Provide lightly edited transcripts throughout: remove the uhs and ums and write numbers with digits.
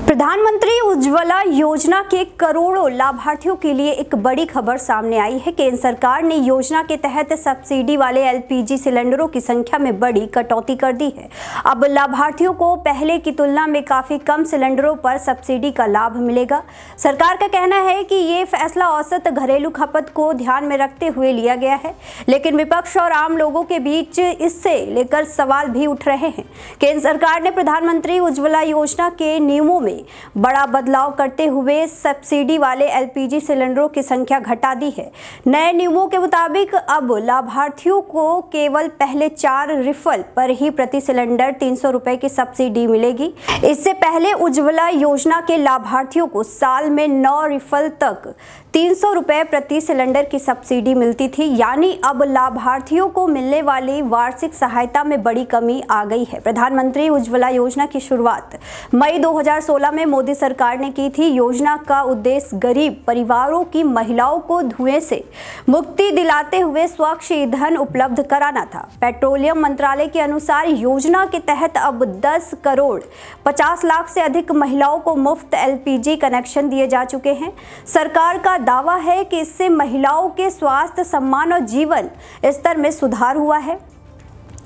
प्रधानमंत्री उज्ज्वला योजना के करोड़ों लाभार्थियों के लिए एक बड़ी खबर सामने आई है। केंद्र सरकार ने योजना के तहत सब्सिडी वाले एलपीजी सिलेंडरों की संख्या में बड़ी कटौती कर दी है। अब लाभार्थियों को पहले की तुलना में काफी कम सिलेंडरों पर सब्सिडी का लाभ मिलेगा। सरकार का कहना है कि ये फैसला औसत घरेलू खपत को ध्यान में रखते हुए लिया गया है, लेकिन विपक्ष और आम लोगों के बीच इससे लेकर सवाल भी उठ रहे हैं। केंद्र सरकार ने प्रधानमंत्री उज्ज्वला योजना के नियमों में बड़ा बदलाव करते हुए सब्सिडी वाले एलपीजी सिलेंडरों की संख्या घटा दी है। नए नियमों के मुताबिक अब लाभार्थियों को केवल पहले 4 रिफल पर ही प्रति सिलेंडर 300 रुपए की सब्सिडी मिलेगी। इससे पहले उज्ज्वला योजना के लाभार्थियों को साल में 9 रिफल तक 300 रुपए प्रति सिलेंडर की सब्सिडी मिलती थी, यानी अब लाभार्थियों को मिलने वाली वार्षिक सहायता में बड़ी कमी आ गई है। प्रधानमंत्री उज्ज्वला योजना की शुरुआत मई 2016 में मोदी सरकार ने की थी। योजना का उद्देश्य गरीब परिवारों की महिलाओं को धुएं से मुक्ति दिलाते हुए स्वच्छ ईंधन उपलब्ध कराना था। पेट्रोलियम मंत्रालय के अनुसार योजना के तहत अब 10 करोड़ 50 लाख से अधिक महिलाओं को मुफ्त एलपीजी कनेक्शन दिए जा चुके हैं। सरकार का दावा है कि इससे महिलाओं के स्वास्थ्य, सम्मान और जीवन स्तर में सुधार हुआ है।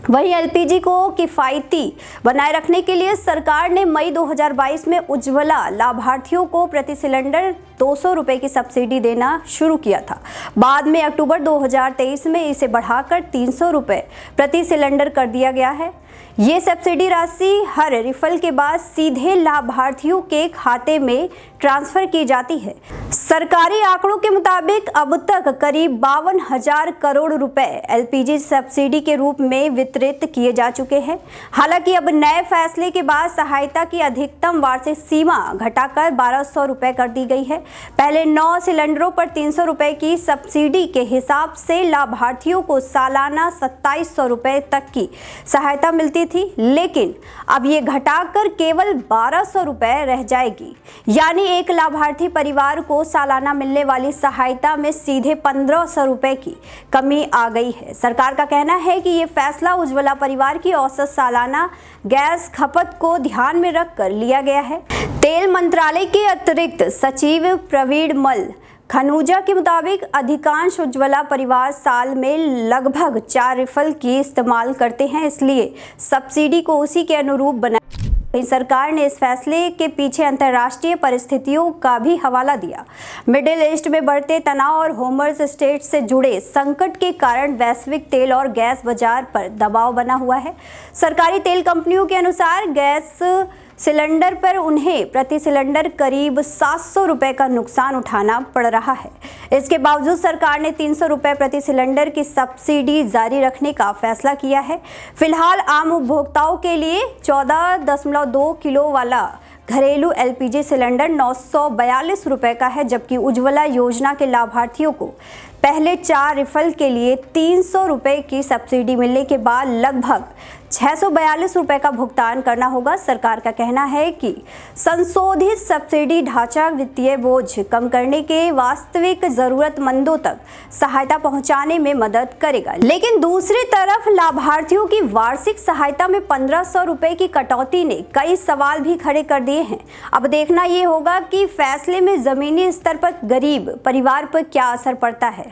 वहीं एलपीजी को किफायती बनाए रखने के लिए सरकार ने मई 2022 में उज्ज्वला लाभार्थियों को प्रति सिलेंडर 200 रुपए की सब्सिडी देना शुरू किया था। बाद में अक्टूबर 2023 में इसे बढ़ाकर 300 रुपए प्रति सिलेंडर कर दिया गया है। ये सब्सिडी राशि हर रिफल के बाद सीधे लाभार्थियों के खाते में ट्रांसफर की जाती है। सरकारी आंकड़ों के मुताबिक अब तक करीब 52,000 करोड़ रुपए एलपीजी सब्सिडी के रूप में वितरित किए जा चुके हैं। हालांकि अब नए फैसले के बाद सहायता की अधिकतम वार्षिक सीमा घटाकर 1200 रुपए कर दी गई है। पहले 9 सिलेंडरों पर 300 रुपए की सब्सिडी के हिसाब से लाभार्थियों को सालाना 2700 रुपए तक की सहायता मिलती थी, लेकिन अब ये घटाकर केवल 1200 रुपए रह जाएगी, यानी एक लाभार्थी परिवार को सालाना मिलने वाली सहायता में सीधे 1500 रुपए की कमी आ गई है। सरकार का कहना है कि ये फैसला उज्ज्वला परिवार की औसत सालाना गैस खपत को ध्यान में रखकर लिया गया है। तेल मंत्रालय के अतिरिक्त सचिव प्रवीण मल खनूजा के मुताबिक अधिकांश उज्ज्वला परिवार साल में लगभग 4 रिफल की इस्तेमाल करते हैं, इसलिए सब्सिडी को उसी के अनुरूप बनाया। सरकार ने इस फैसले के पीछे अंतर्राष्ट्रीय परिस्थितियों का भी हवाला दिया। मिडिल ईस्ट में बढ़ते तनाव और होमर्स स्टेट से जुड़े संकट के कारण वैश्विक तेल और गैस बाजार पर दबाव बना हुआ है। सरकारी तेल कंपनियों के अनुसार गैस सिलेंडर पर उन्हें प्रति सिलेंडर करीब 700 रुपए का नुकसान उठाना पड़ रहा है। इसके बावजूद सरकार ने 300 रुपए प्रति सिलेंडर की सब्सिडी जारी रखने का फैसला किया है। फिलहाल आम उपभोक्ताओं के लिए 14.2 किलो वाला घरेलू एलपीजी सिलेंडर 942 रुपए का है, जबकि उज्ज्वला योजना के लाभार्थियों को पहले 4 रिफल के लिए 300 रुपए की सब्सिडी मिलने के बाद लगभग 642 रुपए का भुगतान करना होगा। सरकार का कहना है कि संशोधित सब्सिडी ढांचा वित्तीय बोझ कम करने के वास्तविक जरूरतमंदों तक सहायता पहुंचाने में मदद करेगा, लेकिन दूसरी तरफ लाभार्थियों की वार्षिक सहायता में 1500 रुपए की कटौती ने कई सवाल भी खड़े कर दिए हैं। अब देखना ये होगा कि फैसले में जमीनी स्तर पर गरीब परिवार पर क्या असर पड़ता है।